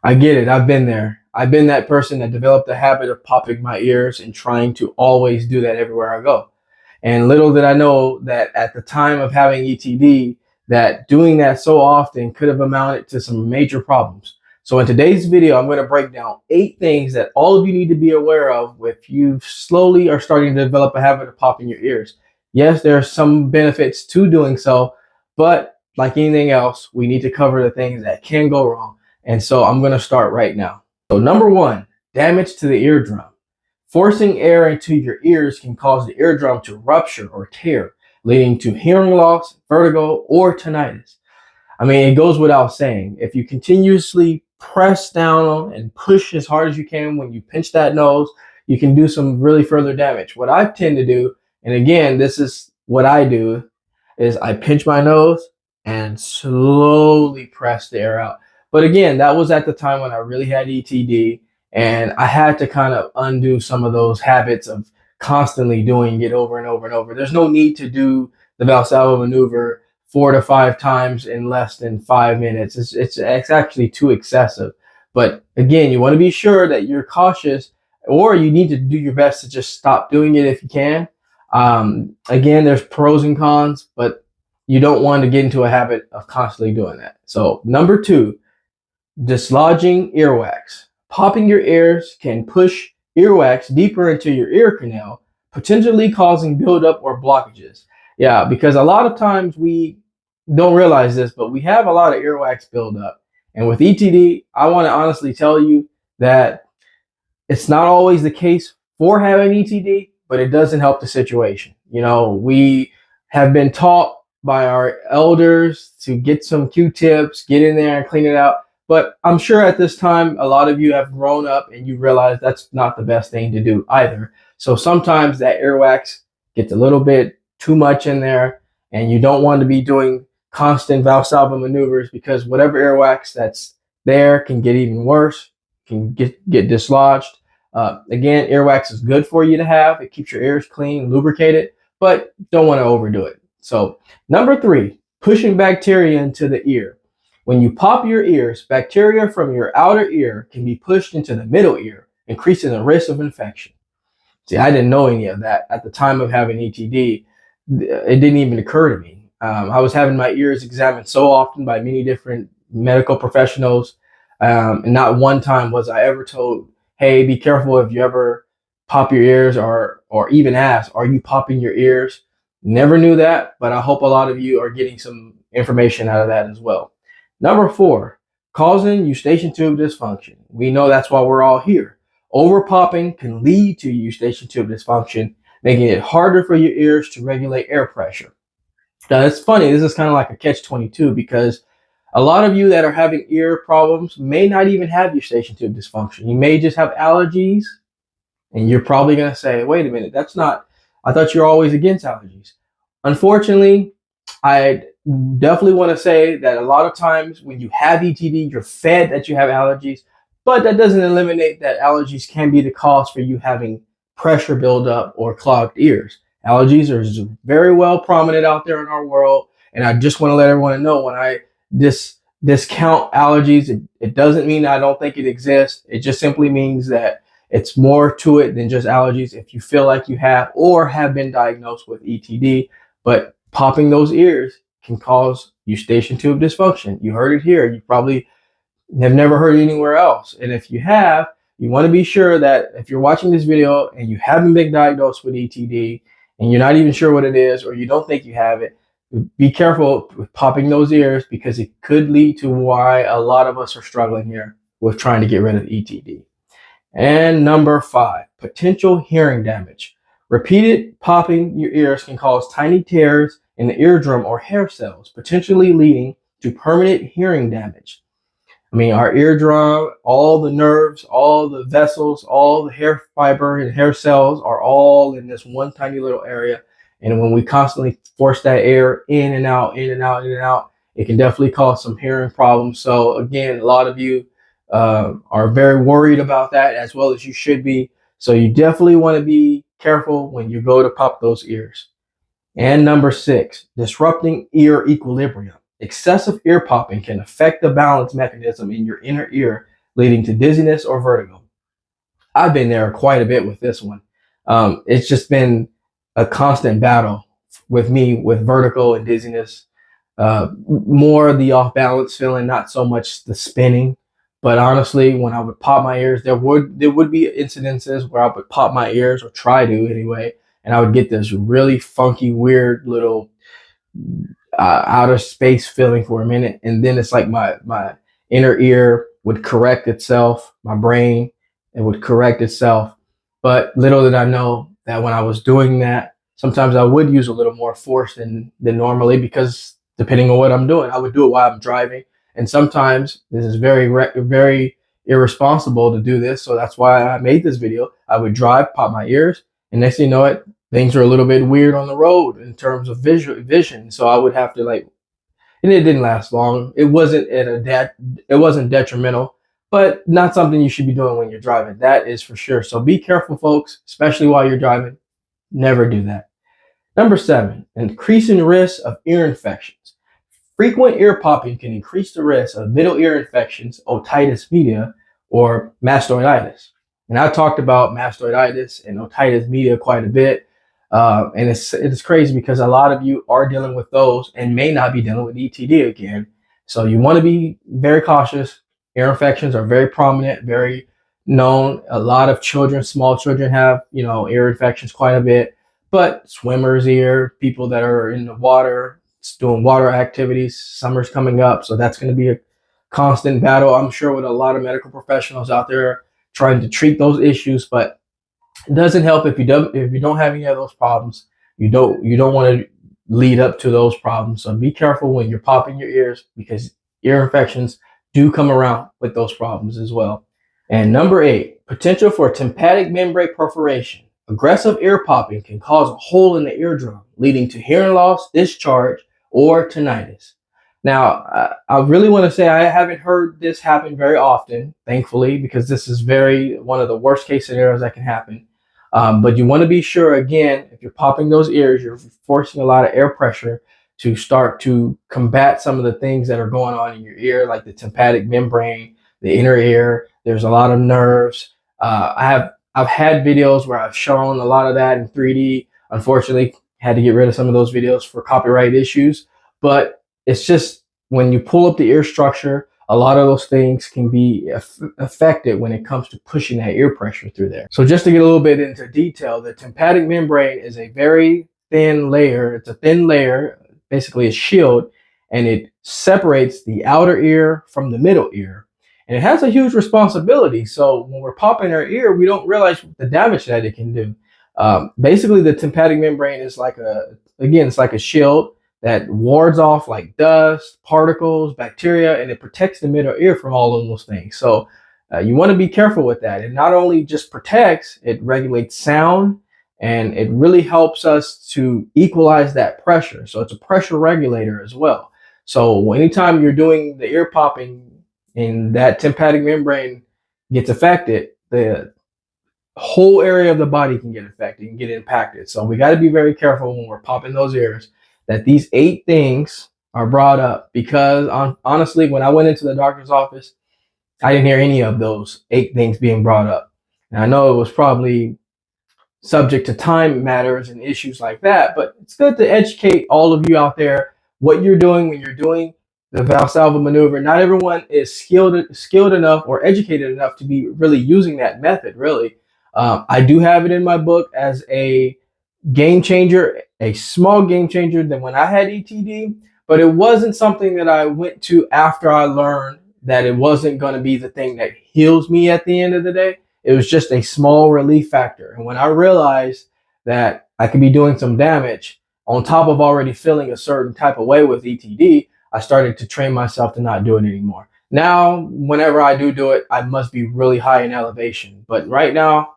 I get it. I've been there. I've been that person that developed the habit of popping my ears and trying to always do that everywhere I go. And little did I know that at the time of having ETD, that doing that so often could have amounted to some major problems. So in today's video, I'm going to break down 8 things that all of you need to be aware of if you slowly are starting to develop a habit of popping your ears. Yes, there are some benefits to doing so, but like anything else, we need to cover the things that can go wrong. And so I'm going to start right now. So number 1, damage to the eardrum. Forcing air into your ears can cause the eardrum to rupture or tear, leading to hearing loss, vertigo, or tinnitus. I mean, it goes without saying, if you continuously press down and push as hard as you can when you pinch that nose, you can do some really further damage. What I tend to do, and again, this is what I do, is I pinch my nose and slowly press the air out. But again, that was at the time when I really had ETD, and I had to kind of undo some of those habits of constantly doing it over and over and over. There's no need to do the Valsalva maneuver 4 to 5 times in less than 5 minutes. It's actually too excessive. But again, you want to be sure that you're cautious, or you need to do your best to just stop doing it if you can. Again, there's pros and cons, but you don't want to get into a habit of constantly doing that. So number 2, dislodging earwax. Popping your ears can push earwax deeper into your ear canal, potentially causing buildup or blockages. Yeah, because a lot of times we don't realize this, but we have a lot of earwax buildup. And with ETD, I want to honestly tell you that it's not always the case for having ETD, but it doesn't help the situation. You know, we have been taught by our elders to get some Q-tips, get in there and clean it out. But I'm sure at this time, a lot of you have grown up and you realize that's not the best thing to do either. So sometimes that earwax gets a little bit too much in there, and you don't want to be doing constant Valsalva maneuvers, because whatever earwax that's there can get even worse, can get dislodged. Again, earwax is good for you to have. It keeps your ears clean, lubricated, but don't want to overdo it. So number 3, pushing bacteria into the ear. When you pop your ears, bacteria from your outer ear can be pushed into the middle ear, increasing the risk of infection. See, I didn't know any of that at the time of having ETD. It didn't even occur to me. I was having my ears examined so often by many different medical professionals, and not one time was I ever told, hey, be careful if you ever pop your ears, or even ask, are you popping your ears? Never knew that, but I hope a lot of you are getting some information out of that as well. Number 4, causing eustachian tube dysfunction. We know that's why we're all here. Overpopping can lead to eustachian tube dysfunction, making it harder for your ears to regulate air pressure. Now, it's funny, this is kind of like a catch-22, because a lot of you that are having ear problems may not even have eustachian tube dysfunction. You may just have allergies, and you're probably going to say, wait a minute, that's not, I thought you're always against allergies. Unfortunately, I definitely want to say that a lot of times when you have ETD, you're fed that you have allergies, but that doesn't eliminate that allergies can be the cause for you having pressure buildup or clogged ears. Allergies are very well prominent out there in our world, and I just want to let everyone know, when I discount allergies, it doesn't mean I don't think it exists. It just simply means that it's more to it than just allergies if you feel like you have or have been diagnosed with ETD. But popping those ears can cause eustachian tube dysfunction. You heard it here. You probably have never heard it anywhere else. And if you have, you want to be sure that if you're watching this video and you haven't been diagnosed with ETD and you're not even sure what it is, or you don't think you have it, be careful with popping those ears, because it could lead to why a lot of us are struggling here with trying to get rid of ETD. And number 5, potential hearing damage. Repeated popping your ears can cause tiny tears in the eardrum or hair cells, potentially leading to permanent hearing damage. I mean, our eardrum, all the nerves, all the vessels, all the hair fiber and hair cells are all in this one tiny little area. And when we constantly force that air in and out, in and out, in and out, it can definitely cause some hearing problems. So again, a lot of you are very worried about that, as well as you should be. So you definitely want to be careful when you go to pop those ears. And number 6, disrupting ear equilibrium. Excessive ear popping can affect the balance mechanism in your inner ear, leading to dizziness or vertigo. I've been there quite a bit with this one. It's just been a constant battle with me with vertigo and dizziness. More the off balance feeling, not so much the spinning. But honestly, when I would pop my ears, there would be incidences where I would pop my ears, or try to anyway, and I would get this really funky, weird little outer space feeling for a minute, and then it's like my inner ear would correct itself, my brain, it would correct itself. But little did I know that when I was doing that, sometimes I would use a little more force than normally, because depending on what I'm doing, I would do it while I'm driving. And sometimes this is very irresponsible to do this. So that's why I made this video. I would drive, pop my ears, and next thing you know it, things are a little bit weird on the road in terms of vision. So I would have to and it didn't last long. It wasn't it wasn't detrimental, but not something you should be doing when you're driving. That is for sure. So be careful, folks, especially while you're driving. Never do that. Number 7, increasing risk of ear infections. Frequent ear popping can increase the risk of middle ear infections, otitis media, or mastoiditis. And I talked about mastoiditis and otitis media quite a bit. And it's crazy because a lot of you are dealing with those and may not be dealing with ETD again. So you want to be very cautious. Ear infections are very prominent, very known. A lot of children, small children, have, ear infections quite a bit. But swimmer's ear, people that are in the water, doing water activities, summer's coming up, so that's going to be a constant battle, I'm sure, with a lot of medical professionals out there trying to treat those issues. But it doesn't help if you don't have any of those problems. You don't want to lead up to those problems. So be careful when you're popping your ears, because ear infections do come around with those problems as well. And number 8, potential for tympanic membrane perforation. Aggressive ear popping can cause a hole in the eardrum, leading to hearing loss, discharge, or tinnitus. Now, I really want to say I haven't heard this happen very often, thankfully, because this is one of the worst case scenarios that can happen. But you want to be sure, again, if you're popping those ears, you're forcing a lot of air pressure to start to combat some of the things that are going on in your ear, like the tympanic membrane, the inner ear. There's a lot of nerves. I've had videos where I've shown a lot of that in 3D. Unfortunately, had to get rid of some of those videos for copyright issues. But it's just, when you pull up the ear structure, a lot of those things can be affected when it comes to pushing that ear pressure through there. So just to get a little bit into detail, the tympanic membrane is a very thin layer. It's a thin layer, basically a shield, and it separates the outer ear from the middle ear. And it has a huge responsibility. So when we're popping our ear, we don't realize the damage that it can do. Basically, the tympanic membrane is it's like a shield that wards off like dust, particles, bacteria, and it protects the middle ear from all of those things. So you want to be careful with that. It not only just protects, it regulates sound, and it really helps us to equalize that pressure. So it's a pressure regulator as well. So anytime you're doing the ear popping and that tympanic membrane gets affected, the whole area of the body can get affected and get impacted. So we got to be very careful when we're popping those ears that these 8 things are brought up, because honestly, when I went into the doctor's office, I didn't hear any of those 8 things being brought up. And I know it was probably subject to time matters and issues like that, but it's good to educate all of you out there what you're doing when you're doing the Valsalva maneuver. Not everyone is skilled enough or educated enough to be really using that method, really. I do have it in my book as a game changer, a small game changer than when I had ETD, but it wasn't something that I went to after I learned that it wasn't going to be the thing that heals me at the end of the day. It was just a small relief factor. And when I realized that I could be doing some damage on top of already feeling a certain type of way with ETD, I started to train myself to not do it anymore. Now, whenever I do it, I must be really high in elevation. But right now,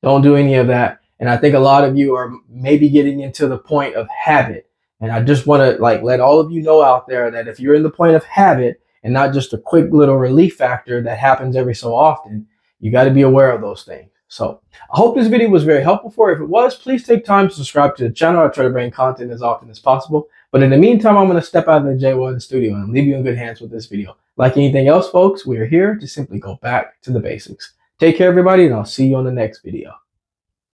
don't do any of that. And I think a lot of you are maybe getting into the point of habit. And I just want to let all of you know out there that if you're in the point of habit and not just a quick little relief factor that happens every so often, you got to be aware of those things. So I hope this video was very helpful for you. If it was, please take time to subscribe to the channel. I try to bring content as often as possible. But in the meantime, I'm going to step out of the Jaye Wellness Studio and leave you in good hands with this video. Like anything else, folks, we are here to simply go back to the basics. Take care, everybody, and I'll see you on the next video.